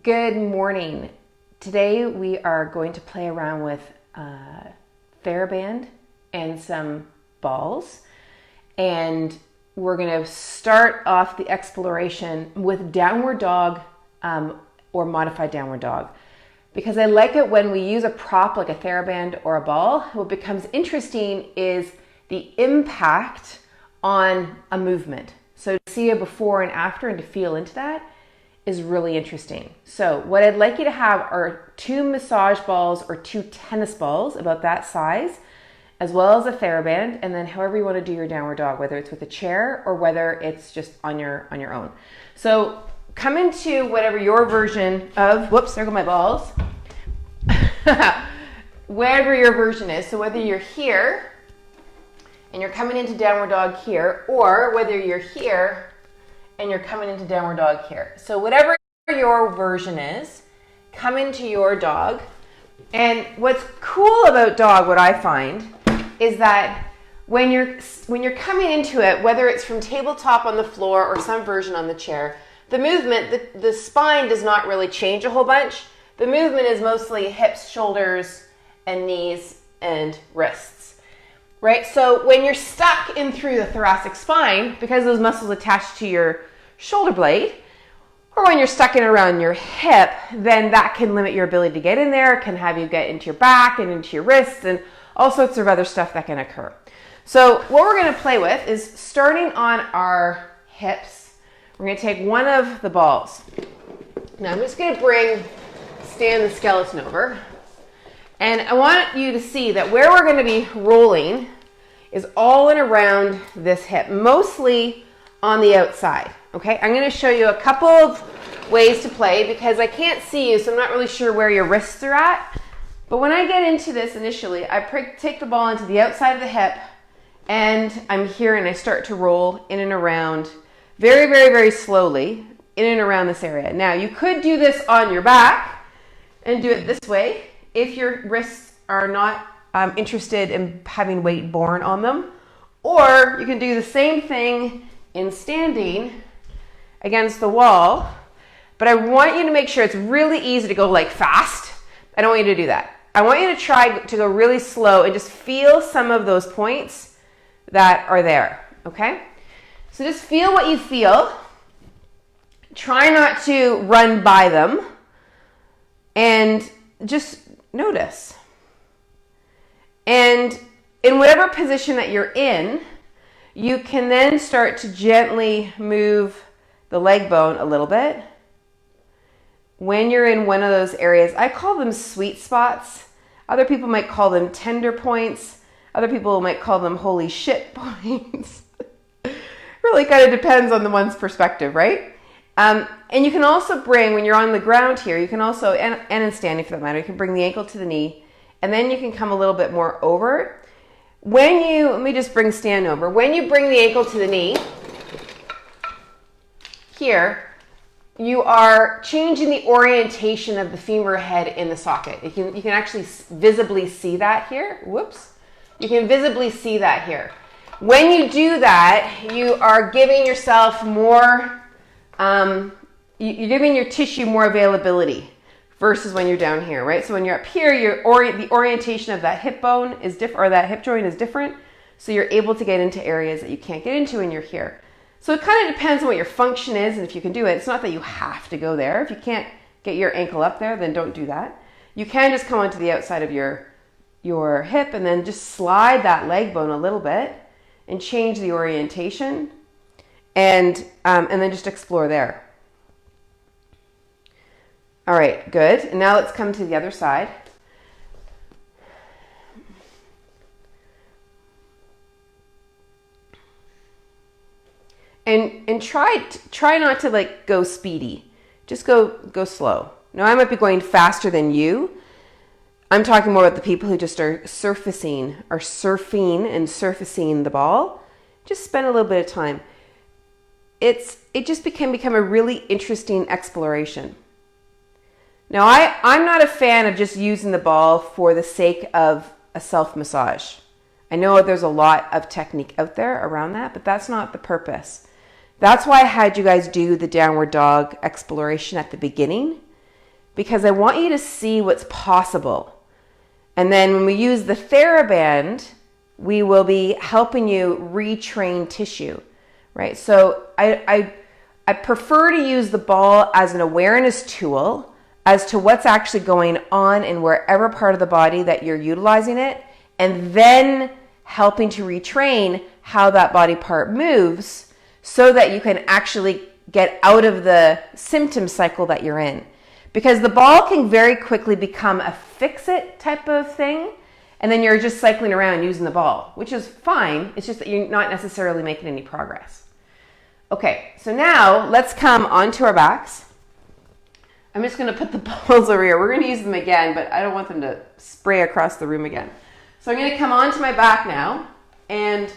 Good morning. Today we are going to play around with Theraband and some balls, and we're going to start off the exploration with downward dog or modified downward dog, because I like it when we use a prop like a Theraband or a ball. What becomes interesting is the impact on a movement. So to see a before and after and to feel into that is really interesting. So what I'd like you to have are 2 massage balls or 2 tennis balls about that size, as well as a Theraband, and then however you want to do your downward dog, whether it's with a chair or whether it's just on your own. So come into whatever your version of, whoops, there go my balls. Whatever your version is. So whether you're here and you're coming into downward dog here, or whether you're here and you're coming into downward dog here. So whatever your version is, come into your dog. And what's cool about dog, what I find, is that when you're coming into it, whether it's from tabletop on the floor or some version on the chair, the movement, the spine does not really change a whole bunch. The movement is mostly hips, shoulders, and knees and wrists. Right? So when you're stuck in through the thoracic spine, because those muscles attached to your shoulder blade, or when you're stuck in around your hip, then that can limit your ability to get in there, can have you get into your back and into your wrists and all sorts of other stuff that can occur. So what we're going to play with is starting on our hips. We're going to take one of the balls. Now I'm just going to stand the skeleton over. And I want you to see that where we're going to be rolling is all in around this hip, mostly on the outside. Okay, I'm going to show you a couple of ways to play because I can't see you, so I'm not really sure where your wrists are at. But when I get into this initially, I take the ball into the outside of the hip, and I'm here and I start to roll in and around very, very, very slowly in and around this area. Now, you could do this on your back and do it this way if your wrists are not interested in having weight borne on them. Or you can do the same thing in standing against the wall, but I want you to make sure it's really easy to go like fast. I don't want you to do that. I want you to try to go really slow and just feel some of those points that are there, okay? So just feel what you feel. Try not to run by them and just notice. And in whatever position that you're in, you can then start to gently move the leg bone a little bit. When you're in one of those areas, I call them sweet spots. Other people might call them tender points. Other people might call them holy shit points. Really kind of depends on the one's perspective, right? And you can also bring, when you're on the ground here, you can also, and in standing for that matter, you can bring the ankle to the knee, and then you can come a little bit more over. Let me just bring stand over. When you bring the ankle to the knee, here, you are changing the orientation of the femur head in the socket. You can actually visibly see that here. Whoops. You can visibly see that here. When you do that, you are giving yourself more, you're giving your tissue more availability versus when you're down here, right? So when you're up here, the orientation of that hip bone is different, or that hip joint is different. So you're able to get into areas that you can't get into when you're here. So it kind of depends on what your function is and if you can do it. It's not that you have to go there. If you can't get your ankle up there, then don't do that. You can just come onto the outside of your hip and then just slide that leg bone a little bit and change the orientation and then just explore there. All right, good. And now let's come to the other side. And try not to like go speedy. Just go slow. Now I might be going faster than you. I'm talking more about the people who just are surfing and surfacing the ball. Just spend a little bit of time. It just can become a really interesting exploration. Now I'm not a fan of just using the ball for the sake of a self-massage. I know there's a lot of technique out there around that, but that's not the purpose. That's why I had you guys do the downward dog exploration at the beginning, because I want you to see what's possible. And then when we use the Theraband, we will be helping you retrain tissue, right? So I prefer to use the ball as an awareness tool as to what's actually going on in wherever part of the body that you're utilizing it, and then helping to retrain how that body part moves so that you can actually get out of the symptom cycle that you're in. Because the ball can very quickly become a fix-it type of thing, and then you're just cycling around using the ball, which is fine. It's just that you're not necessarily making any progress. Okay, so now let's come onto our backs. I'm just going to put the balls over here. We're going to use them again, but I don't want them to spray across the room again. So I'm going to come onto my back now and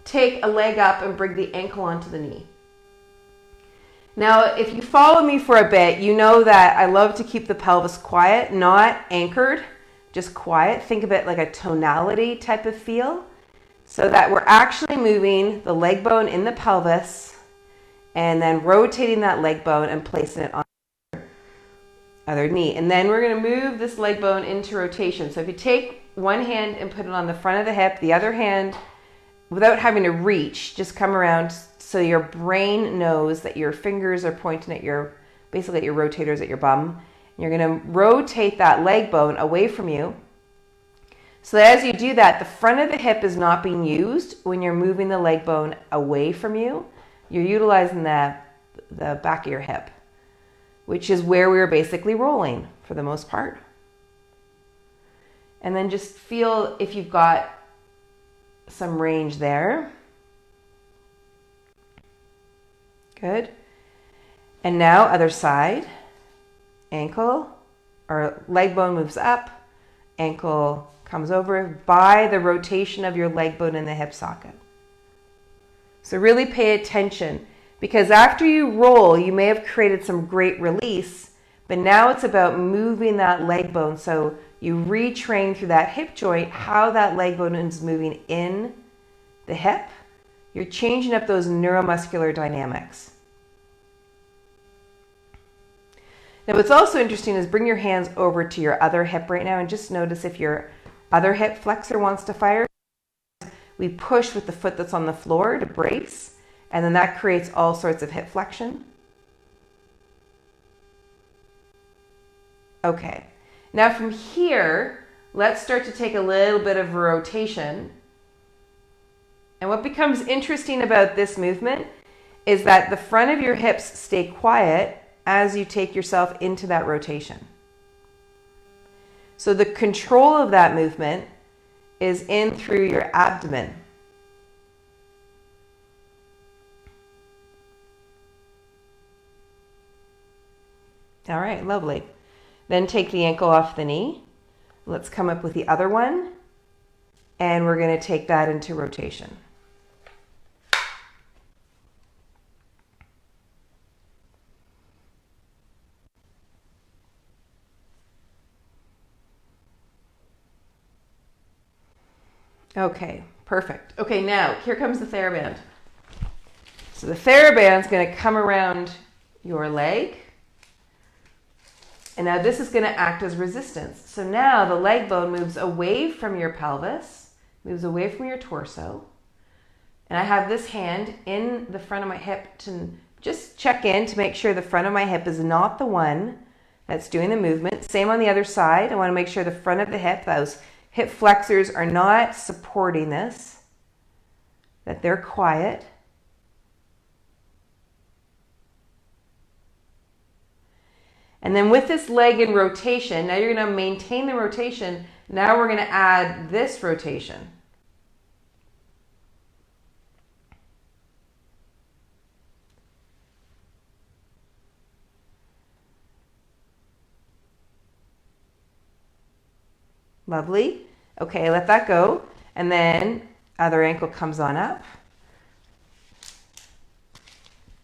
take a leg up and bring the ankle onto the knee. Now, if you follow me for a bit, you know that I love to keep the pelvis quiet, not anchored, just quiet. Think of it like a tonality type of feel, so that we're actually moving the leg bone in the pelvis and then rotating that leg bone and placing it on the other knee. And then we're going to move this leg bone into rotation. So if you take one hand and put it on the front of the hip, the other hand, without having to reach, just come around so your brain knows that your fingers are pointing at your, basically at your rotators at your bum. You're going to rotate that leg bone away from you. So that as you do that, the front of the hip is not being used when you're moving the leg bone away from you. You're utilizing the back of your hip, which is where we're basically rolling for the most part. And then just feel if you've got some range there. Good. And now other side. Ankle or leg bone moves up. Ankle comes over by the rotation of your leg bone in the hip socket. So really pay attention, because after you roll, you may have created some great release, but now it's about moving that leg bone. So you retrain through that hip joint how that leg bone is moving in the hip. You're changing up those neuromuscular dynamics. Now what's also interesting is bring your hands over to your other hip right now and just notice if your other hip flexor wants to fire. We push with the foot that's on the floor to brace, and then that creates all sorts of hip flexion. Okay, now from here, let's start to take a little bit of a rotation. And what becomes interesting about this movement is that the front of your hips stay quiet as you take yourself into that rotation. So the control of that movement is in through your abdomen. All right, lovely. Then take the ankle off the knee. Let's come up with the other one, and we're going to take that into rotation. Okay, perfect. Okay, now here comes the Theraband. So the Theraband's going to come around your leg. And now this is going to act as resistance. So now the leg bone moves away from your pelvis, moves away from your torso. And I have this hand in the front of my hip to just check in to make sure the front of my hip is not the one that's doing the movement. Same on the other side. I want to make sure the front of the hip, those hip flexors are not supporting this, that they're quiet. And then with this leg in rotation, now you're going to maintain the rotation. Now we're going to add this rotation. Lovely. Okay, let that go. And then other ankle comes on up.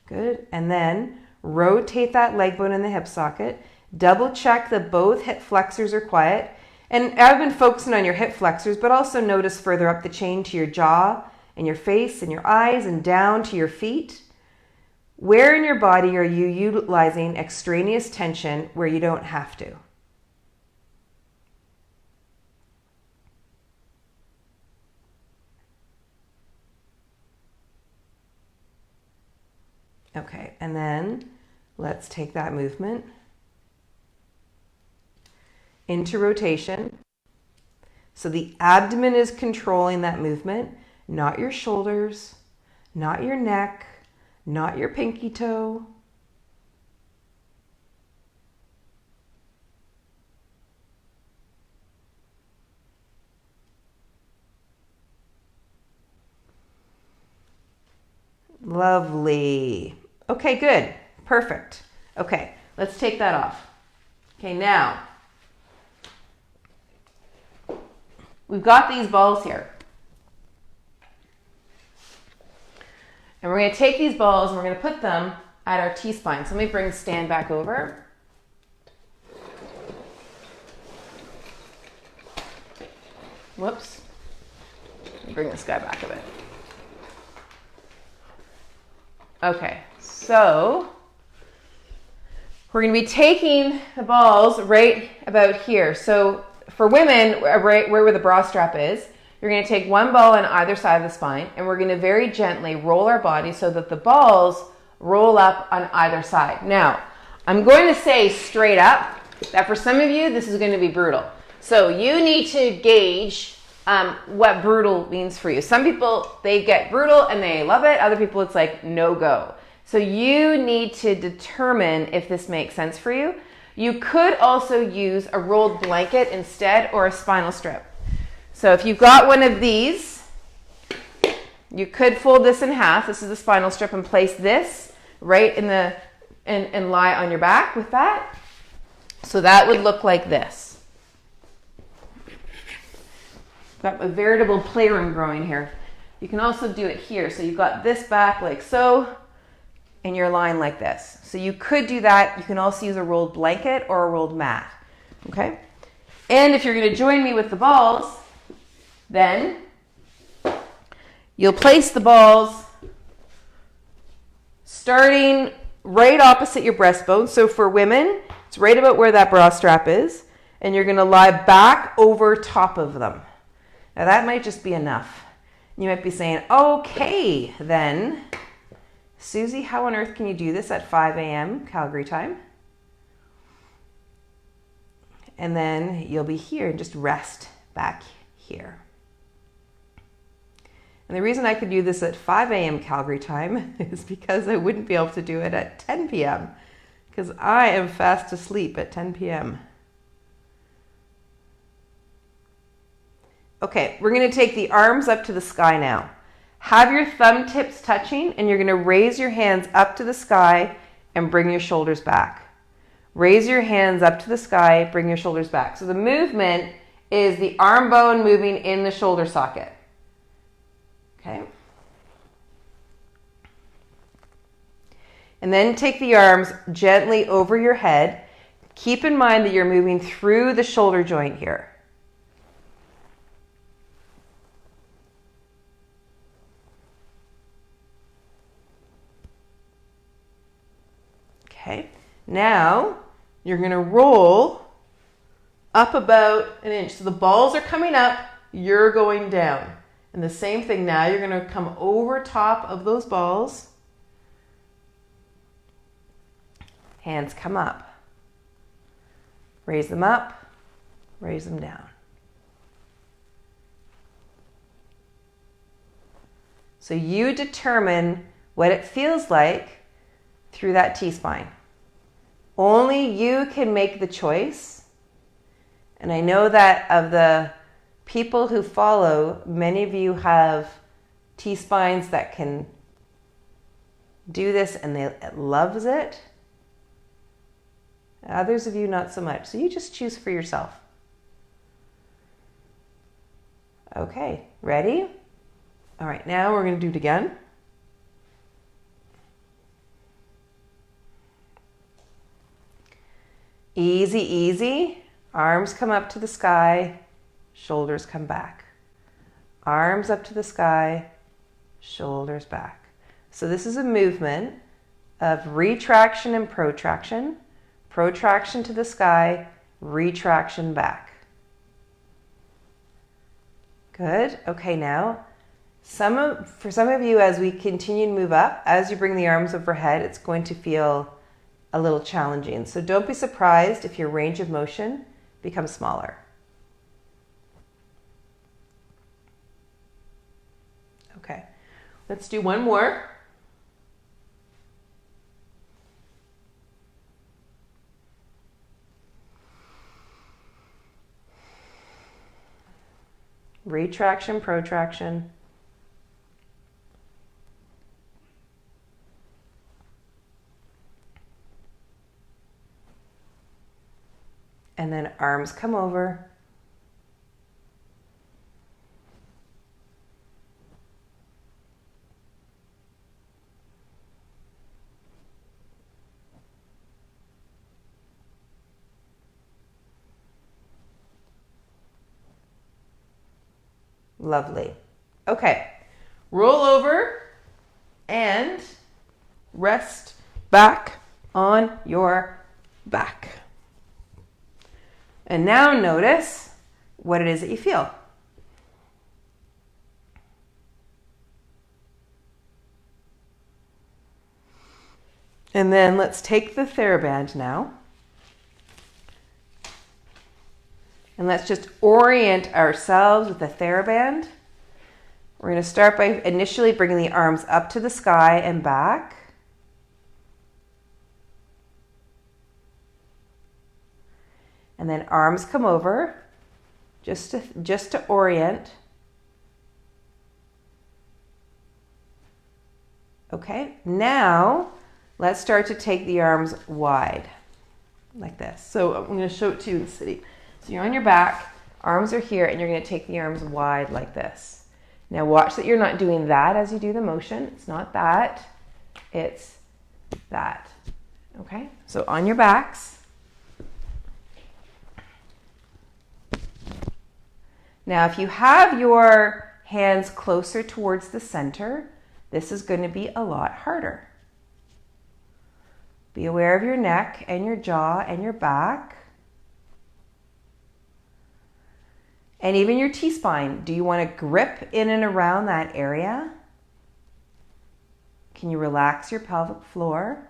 Good. And then rotate that leg bone in the hip socket. Double check that both hip flexors are quiet. And I've been focusing on your hip flexors, but also notice further up the chain to your jaw and your face and your eyes and down to your feet. Where in your body are you utilizing extraneous tension where you don't have to? Okay, and then let's take that movement into rotation. So the abdomen is controlling that movement, not your shoulders, not your neck, not your pinky toe. Lovely. Okay, good. Perfect. Okay, let's take that off. Okay, now we've got these balls here. And we're going to take these balls and we're going to put them at our T-spine. So let me bring the stand back over. Whoops. Let me bring this guy back a bit. Okay, so we're going to be taking the balls right about here. So for women, right where the bra strap is, you're going to take one ball on either side of the spine, and we're going to very gently roll our body so that the balls roll up on either side. Now, I'm going to say straight up that for some of you, this is going to be brutal. So you need to gauge what brutal means for you. Some people, they get brutal and they love it. Other people, it's like no go. So you need to determine if this makes sense for you. You could also use a rolled blanket instead, or a spinal strip. So if you've got one of these, you could fold this in half. This is the spinal strip, and place this right in the and lie on your back with that. So that would look like this. Got a veritable playroom growing here. You can also do it here. So you've got this back like so, and you're lying like this. So you could do that. You can also use a rolled blanket or a rolled mat. Okay? And if you're going to join me with the balls, then you'll place the balls starting right opposite your breastbone. So for women, it's right about where that bra strap is, and you're going to lie back over top of them. Now that might just be enough. You might be saying, okay, then, Susie, how on earth can you do this at 5 a.m. Calgary time? And then you'll be here and just rest back here. And the reason I could do this at 5 a.m. Calgary time is because I wouldn't be able to do it at 10 p.m. because I am fast asleep at 10 p.m. Okay, we're going to take the arms up to the sky now. Have your thumb tips touching, and you're going to raise your hands up to the sky and bring your shoulders back. Raise your hands up to the sky, bring your shoulders back. So the movement is the arm bone moving in the shoulder socket. Okay. And then take the arms gently over your head. Keep in mind that you're moving through the shoulder joint here. Okay, now you're going to roll up about an inch. So the balls are coming up, you're going down. And the same thing now, you're going to come over top of those balls. Hands come up. Raise them up, raise them down. So you determine what it feels like through that T-spine. Only you can make the choice. And I know that of the people who follow, many of you have T-spines that can do this and they loves it. Others of you not so much. So you just choose for yourself. Okay, ready? All right, now we're going to do it again. Easy, easy. Arms come up to the sky, shoulders come back. Arms up to the sky, shoulders back. So this is a movement of retraction and protraction, protraction to the sky, retraction back. Good. Okay, now, for some of you, as we continue to move up, as you bring the arms overhead, it's going to feel a little challenging. So don't be surprised if your range of motion becomes smaller. Okay, let's do one more. Retraction, protraction. And then arms come over. Lovely. Okay, roll over and rest back on your back. And now notice what it is that you feel. And then let's take the Theraband now. And let's just orient ourselves with the Theraband. We're going to start by initially bringing the arms up to the sky and back. And then arms come over, just to orient. Okay, now let's start to take the arms wide, like this. So I'm going to show it to you sitting. So you're on your back, arms are here, and you're going to take the arms wide like this. Now watch that you're not doing that as you do the motion. It's not that, it's that. Okay, so on your backs. Now, if you have your hands closer towards the center, this is going to be a lot harder. Be aware of your neck and your jaw and your back. And even your T-spine. Do you want to grip in and around that area? Can you relax your pelvic floor?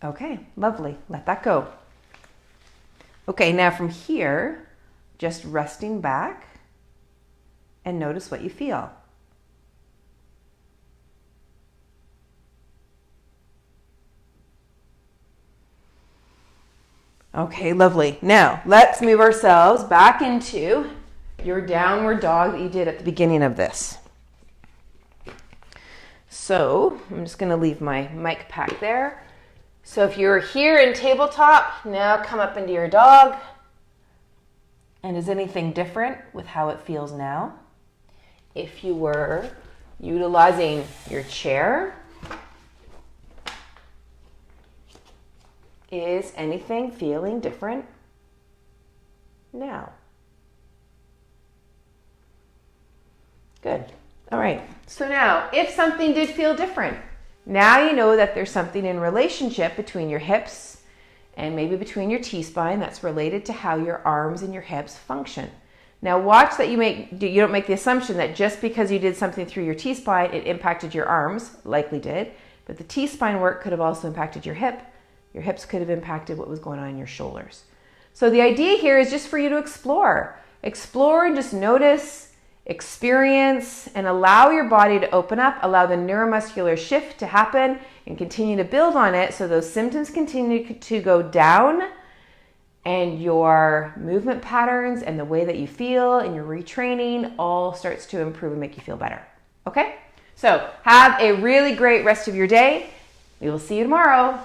Okay, lovely. Let that go. Okay, now from here, just resting back and notice what you feel. Okay, lovely. Now, let's move ourselves back into your downward dog that you did at the beginning of this. So, I'm just going to leave my mic pack there. So if you're here in tabletop, now come up into your dog. And is anything different with how it feels now? If you were utilizing your chair, is anything feeling different now? Good. All right. So now, if something did feel different, now you know that there's something in relationship between your hips and maybe between your T-spine that's related to how your arms and your hips function. Now watch that you don't make the assumption that just because you did something through your T-spine, it impacted your arms, likely did, but the T-spine work could have also impacted your hip. Your hips could have impacted what was going on in your shoulders. So the idea here is just for you to explore. Explore and just notice, experience, and allow your body to open up, allow the neuromuscular shift to happen and continue to build on it so those symptoms continue to go down and your movement patterns and the way that you feel and your retraining all starts to improve and make you feel better. Okay? So have a really great rest of your day. We will see you tomorrow.